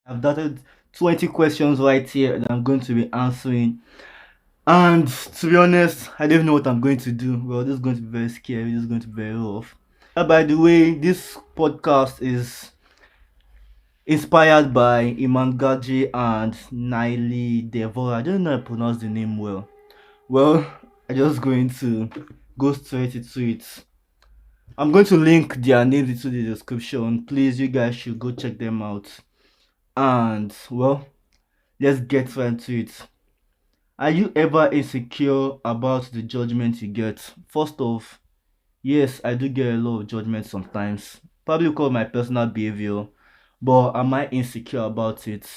I've dotted 20 questions right here that I'm going to be answering. And to be honest, I don't know what I'm going to do. Well, this is going to be very scary. This is going to be very rough. By the way, this podcast is inspired by Imangaji and Naili Devora. I don't know how to pronounce the name well. Well, I'm just going to go straight into it. I'm going to link their names into the description. Please, you guys should go check them out. And well, let's get right into it. Are you ever insecure about the judgment you get? First off, yes, I do get a lot of judgment sometimes. Probably because of my personal behavior. But am I insecure about it?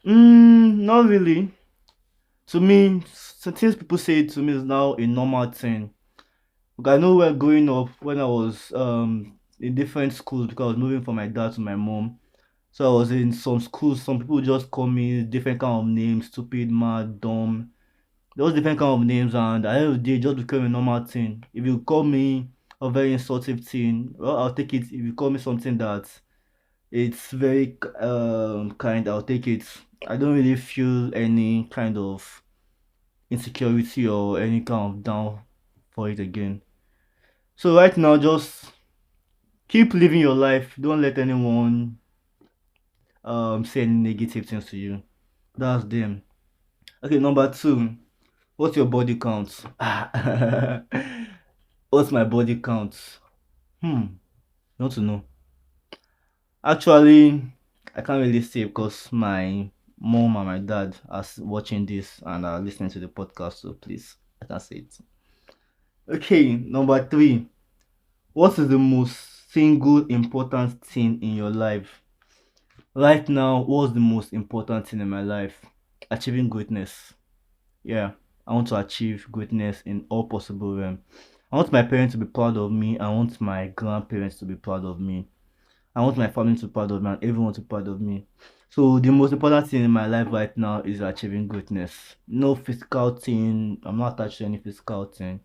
Not really. To me, since people say it to me is now a normal thing. Because I know when growing up, when I was in different schools, because I was moving from my dad to my mom. So I was in some schools, some people just call me different kind of names, stupid, mad, dumb. Those different kind of names, and at the end of the day, it just became a normal thing. If you call me a very insultive thing, well, I'll take it. If you call me something that it's very kind, I'll take it. I don't really feel any kind of insecurity or any kind of down for it again. So right now, just keep living your life. Don't let anyone say any negative things to you. That's them. Okay, number two. What's your body count? What's my body count? Not to know. Actually, I can't really say because my mom and my dad are watching this and are listening to the podcast, so please, I can't say it. Okay, number three. What is the most single important thing in your life? Right now, what's the most important thing in my life? Achieving greatness. Yeah, I want to achieve greatness in all possible realm. I want my parents to be proud of me. I want my grandparents to be proud of me. I want my family to be proud of me and everyone to be proud of me. So the most important thing in my life right now is achieving greatness. No physical thing. I'm not attached to any physical thing.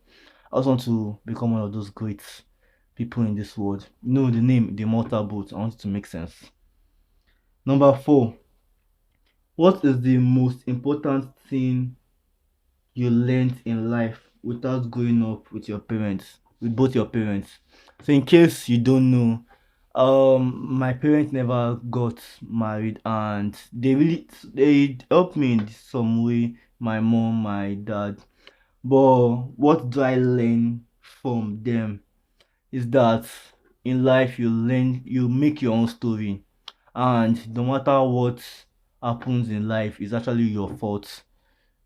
I just want to become one of those great people in this world. You know the name, the Immortal boat. I want it to make sense. Number four. What is the most important thing you learned in life without growing up with your parents, with both your parents? So in case you don't know, my parents never got married and they helped me in some way, my mom, my dad. But what do I learn from them is that in life you make your own story, and no matter what happens in life, it's actually your fault.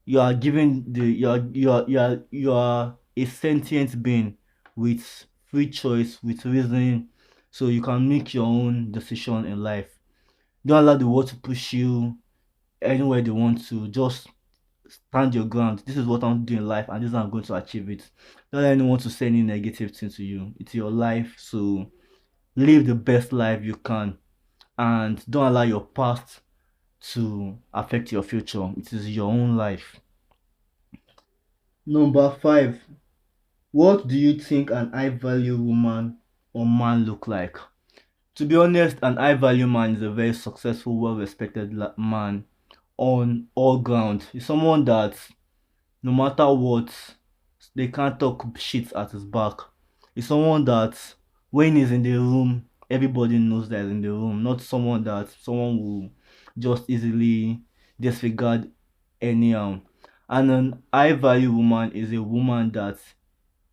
You are given the you are a sentient being with free choice, with reasoning, so you can make your own decision in life. Don't allow the world to push you anywhere they want to. Just stand your ground. This is what I'm doing in life, and this is how I'm going to achieve it. Don't let anyone to say any negative thing to you. It's your life, so live the best life you can, and don't allow your past to affect your future. It is your own life. Number five. What do you think an high value woman or man look like? To be honest, an high value man is a very successful, well respected man on all ground. He's someone that no matter what, they can't talk shit at his back. He's someone that when he's in the room, everybody knows that he's in the room. Not someone that someone will just easily disregard anyhow. And an high value woman is a woman that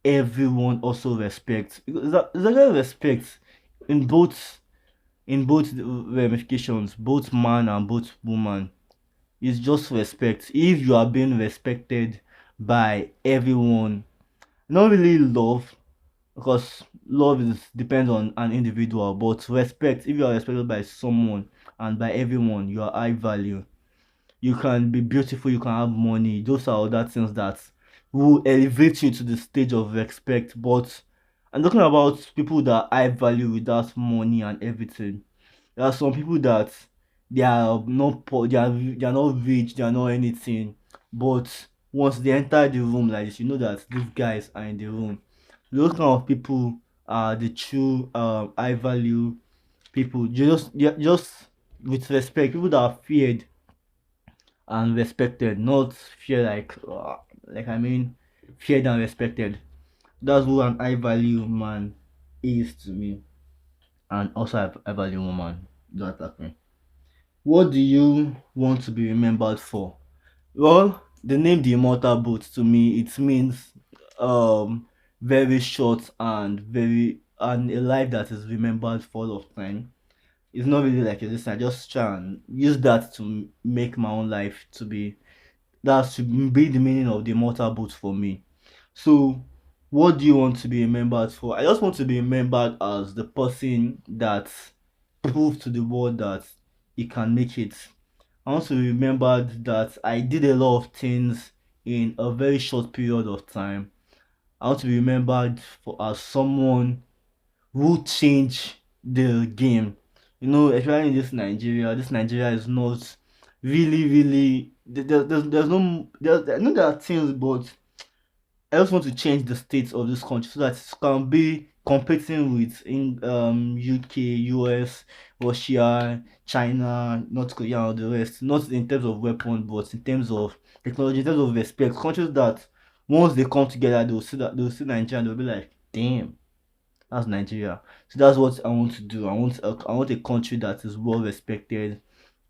everyone also respects. There's a lot of respect in both ramifications, both man and both woman. It's just respect. If you are being respected by everyone, not really love, because love is depends on an individual, but respect. If you are respected by someone and by everyone, you are high value. You can be beautiful, you can have money. Those are other things that will elevate you to the stage of respect. But I'm talking about people that I value without money and everything. There are some people that they are not poor, they are not rich, they are not anything. But once they enter the room like this, you know that these guys are in the room. Those kind of people are the true high value people. You just with respect, people that are feared and respected, not fear like I mean feared and respected. That's who an high value man is to me, and also I value woman. Don't attack me. What do you want to be remembered for? Well, the name the Immortal Boat to me it means very short and very and a life that is remembered for all of time. It's not really like this. I just try and use that to make my own life to be that should be the meaning of the Immortal Boat for me. So, what do you want to be remembered for? I just want to be remembered as the person that proved to the world that he can make it. I want to be remembered that I did a lot of things in a very short period of time. I want to be remembered for as someone who changed the game. You know, especially in this Nigeria is not really. There's no. I know there are things, but I just want to change the state of this country so that it can be competing with in UK, US, Russia, China, North Korea, and the rest. Not in terms of weapons, but in terms of technology, in terms of respect. Countries that once they come together, they'll see Nigeria and they'll be like, damn, that's Nigeria. So that's what I want to do. I want a country that is well respected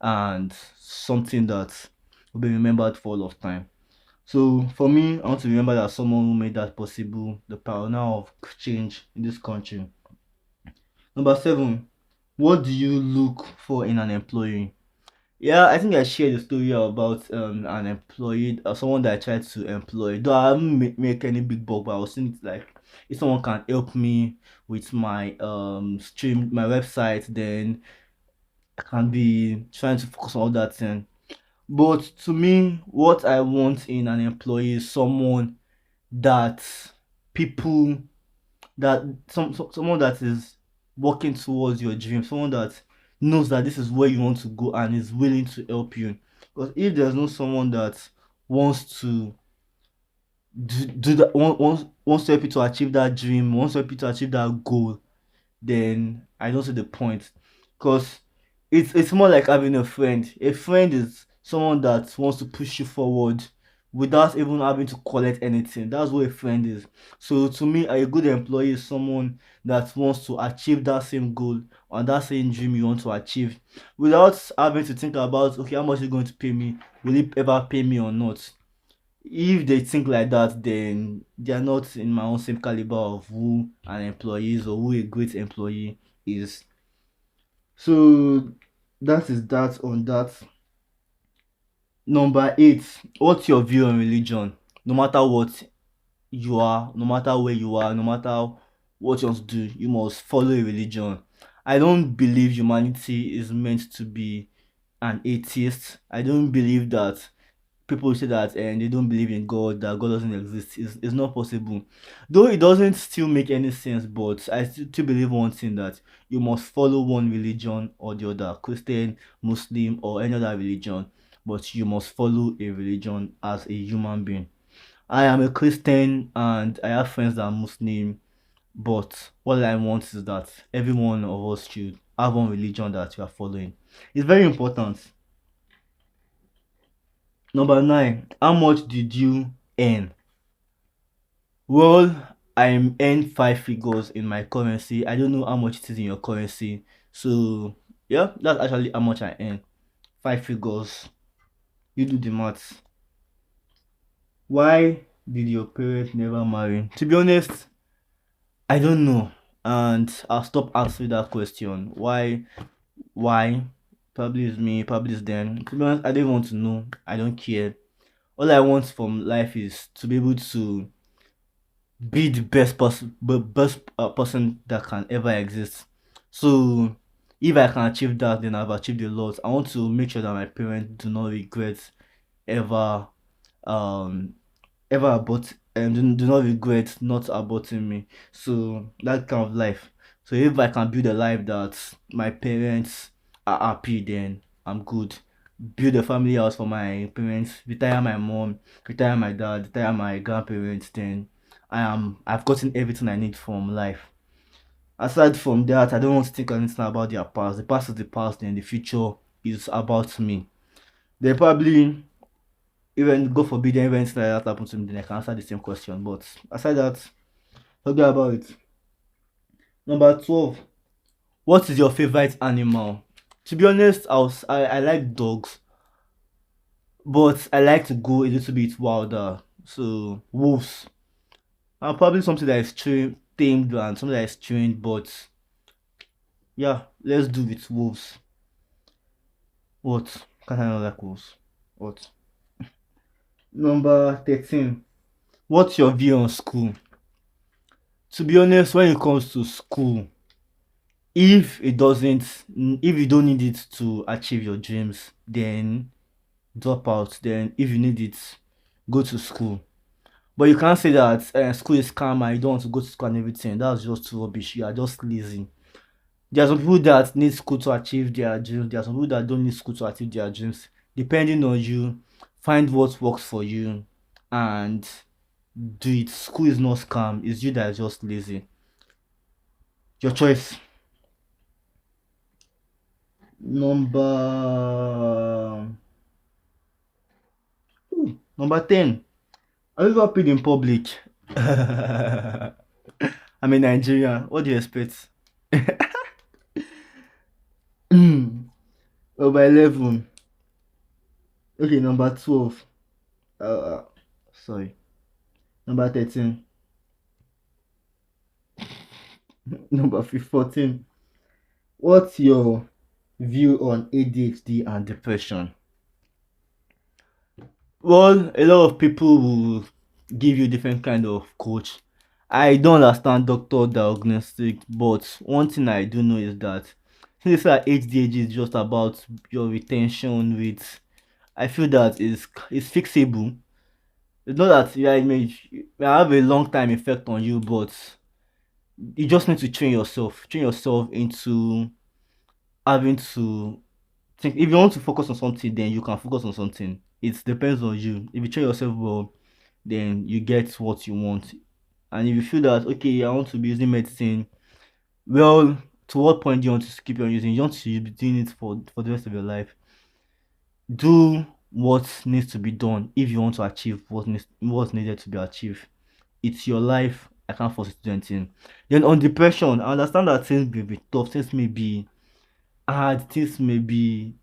and something that will be remembered for all of time. So for me, I want to remember that someone who made that possible, the power now of change in this country. Number seven, what do you look for in an employee? Yeah, I think I shared the story about an employee, someone that I tried to employ. Though I haven't make any big buck, but I was thinking like if someone can help me with my stream, my website, then I can be trying to focus on all that thing. But to me, what I want in an employee is someone that people someone that is working towards your dream, someone that knows that this is where you want to go and is willing to help you. Because if there's no someone that wants to do that, wants to help you to achieve that dream, wants to help you to achieve that goal, then I don't see the point. Because it's more like having a friend. A friend is someone that wants to push you forward without even having to collect anything. That's what a friend is. So to me, a good employee is someone that wants to achieve that same goal or that same dream you want to achieve without having to think about okay, how much is it going to pay me? Will it ever pay me or not? If they think like that, then they are not in my own same caliber of who an employee is or who a great employee is. So that is that on that. Number eight, what's your view on religion? No matter what you are, no matter where you are, no matter what you want to do, you must follow a religion. I don't believe humanity is meant to be an atheist. I don't believe that people say that and they don't believe in God, that God doesn't exist. It's not possible. Though it doesn't still make any sense, but I still believe one thing that you must follow one religion or the other, Christian, Muslim, or any other religion, but you must follow a religion as a human being. I am a Christian and I have friends that are Muslim, but what I want is that every one of us should have one religion that you are following. It's very important. Number nine, how much did you earn? Well, I earn five figures in my currency. I don't know how much it is in your currency. So yeah, that's actually how much I earn. Five figures. You do the maths. Why did your parents never marry? To be honest, I don't know. And I'll stop answering that question. Why? Probably it's me, probably it's them. To be honest, I don't want to know. I don't care. All I want from life is to be able to be the best person that can ever exist. So if I can achieve that, then I've achieved a lot. I want to make sure that my parents do not regret ever um ever abort and do not regret not aborting me. So that kind of life. So if I can build a life that my parents are happy, then I'm good. Build a family house for my parents, retire my mom, retire my dad, retire my grandparents, then I've gotten everything I need from life. Aside from that, I don't want to think anything about their past. The past is the past, and the future is about me. They probably, even God forbid anything like that happen to me, then I can answer the same question. But aside that, forget about it. Number 12. What is your favorite animal? To be honest, I like dogs, but I like to go a little bit wilder. So wolves. Probably something that is tamed and something that is trained, but yeah, let's do with wolves. What? Can't I not like wolves? What? Number 13. What's your view on school? To be honest, when it comes to school, if it doesn't, if you don't need it to achieve your dreams, then drop out. Then if you need it, go to school. But you can't say that school is calm and you don't want to go to school and everything. That's just rubbish. You are just lazy. There are some people that need school to achieve their dreams. There are some people that don't need school to achieve their dreams. Depending on you, find what works for you and do it. School is not scam. It's you that is just lazy. Your choice. Number number 10. Have you ever paid in public? I'm in Nigeria. What do you expect? Number 11. Okay, number 12. Uh, sorry. Number 13. Number 14. What's your view on ADHD and depression? Well, a lot of people will give you different kind of coach. I don't understand doctor diagnostic, but one thing I do know is that since like ADHD is just about your retention rate, I feel that is fixable. It's not that yeah, it may have a long time effect on you, but you just need to train yourself into having to think. If you want to focus on something, then you can focus on something. It depends on you. If you train yourself well, then you get what you want. And if you feel that okay, I want to be using medicine, well, to what point do you want to keep on using? You want to be doing it for the rest of your life. Do what needs to be done if you want to achieve what's needed to be achieved. It's your life. I can't force you to do anything. Then on depression, I understand that things may be tough, things may be hard, things may be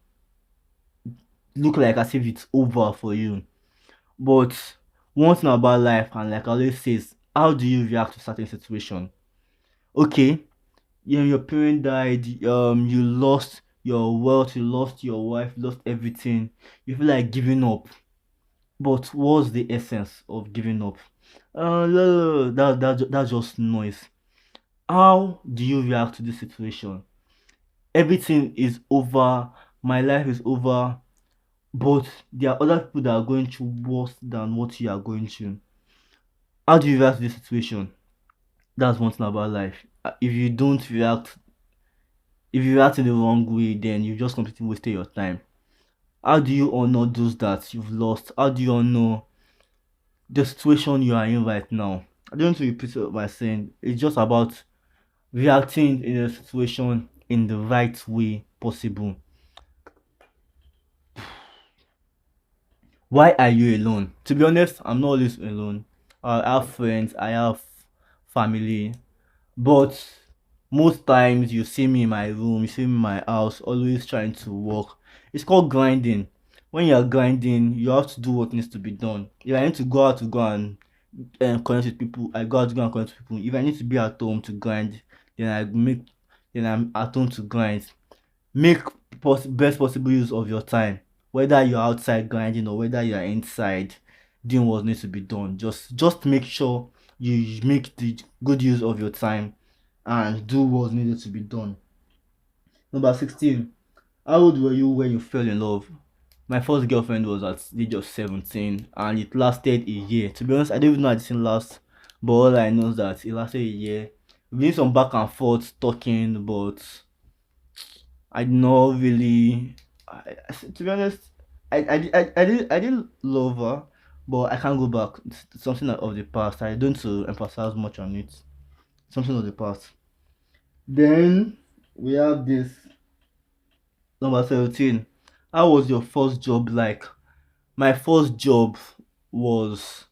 look like as if it's over for you. But one thing about life, and like I always says, how do you react to certain situation? Okay, yeah, your parent died, you lost your wealth, you lost your wife, you lost everything. You feel like giving up. But what's the essence of giving up? No, that's just noise. How do you react to this situation? Everything is over, my life is over, but there are other people that are going through worse than what you are going through. How do you react to this situation? That's one thing about life. If you don't react, if you react in the wrong way, then you just completely wasted your time. How do you honor those that you've lost? How do you honor the situation you are in right now? I don't want to repeat what I'm saying. It's just about reacting in a situation in the right way possible. Why are you alone? To be honest, I'm not always alone. I have friends, I have family, but most times you see me in my room, you see me in my house, always trying to work. It's called grinding. When you're grinding, you have to do what needs to be done. If I need to go out to go and connect with people, I go out to go and connect with people. If I need to be at home to grind, then then I'm at home to grind. Make best possible use of your time, whether you're outside grinding or whether you're inside doing what needs to be done. Just make sure you make the good use of your time and do what needed to be done. Number 16. How old were you when you fell in love? My first girlfriend was at the age of 17 and it lasted a year. To be honest, I don't even know how this thing lasts, but all I know is that it lasted a year. We did some back and forth talking, but I not really. To be honest, I didn't love her, but I can't go back. It's something of the past. I don't to emphasize much on it. Something of the past. Then we have this number 17. How was your first job like? My first job was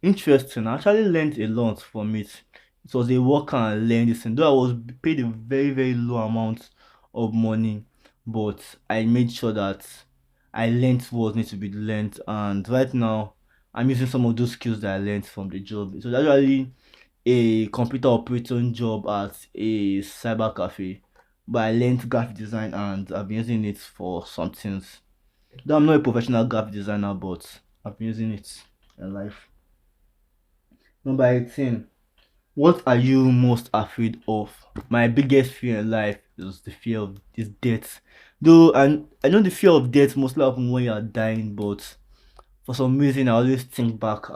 interesting. I actually learned a lot from it. It was a work and learn this thing. Though I was paid a very, very low amount of money, but I made sure that I learned what needs to be learned. And right now, I'm using some of those skills that I learned from the job. It was actually a computer operating job at a cyber cafe, but I learned graphic design and I've been using it for some things. Though I'm not a professional graphic designer, but I've been using it in life. Number 18. What are you most afraid of? My biggest fear in life is the fear of this death. Though I know the fear of death mostly happens when you are dying, but for some reason I always think back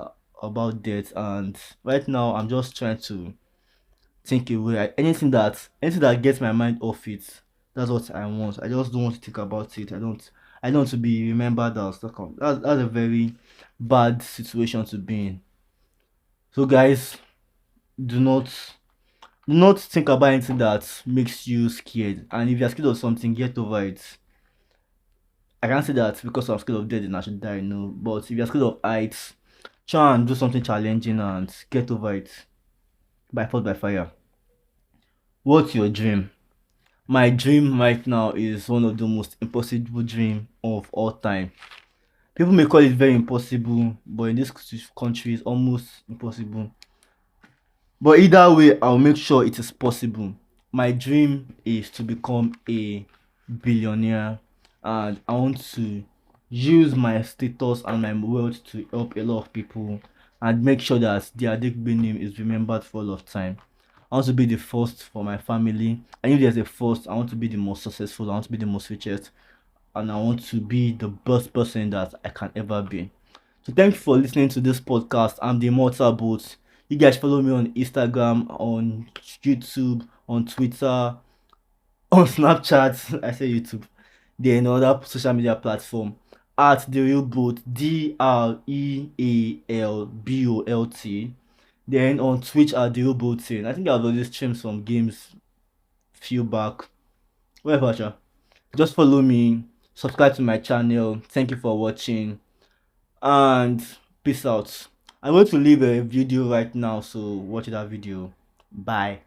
about death, and right now I'm just trying to think away. Anything that gets my mind off it. That's what I want. I just don't want to think about it. I don't want to be remembered as stuck on. That's a very bad situation to be in. So guys, do not do not think about anything that makes you scared. And if you're scared of something, get over it. I can't say that because I'm scared of death and I should die, no. But if you're scared of heights, try and do something challenging and get over it by force by fire. What's your dream? My dream right now is one of the most impossible dream of all time. People may call it very impossible, but in this country it's almost impossible. But either way, I'll make sure it is possible. My dream is to become a billionaire, and I want to use my status and my wealth to help a lot of people and make sure that the Adigbe name is remembered for all of time. I want to be the first for my family. And if there's a first, I want to be the most successful, I want to be the most richest, and I want to be the best person that I can ever be. So thank you for listening to this podcast. I'm the Immortal Boat. You guys follow me on Instagram, on YouTube, on Twitter, on Snapchat. I say YouTube. Then other social media platform at the real boat, DREALBOLT. Then on Twitch at the real boating. I think I've already streamed some games few back. Whatever, sha. Just follow me, subscribe to my channel. Thank you for watching, and peace out. I'm going to leave a video right now, so watch that video. Bye.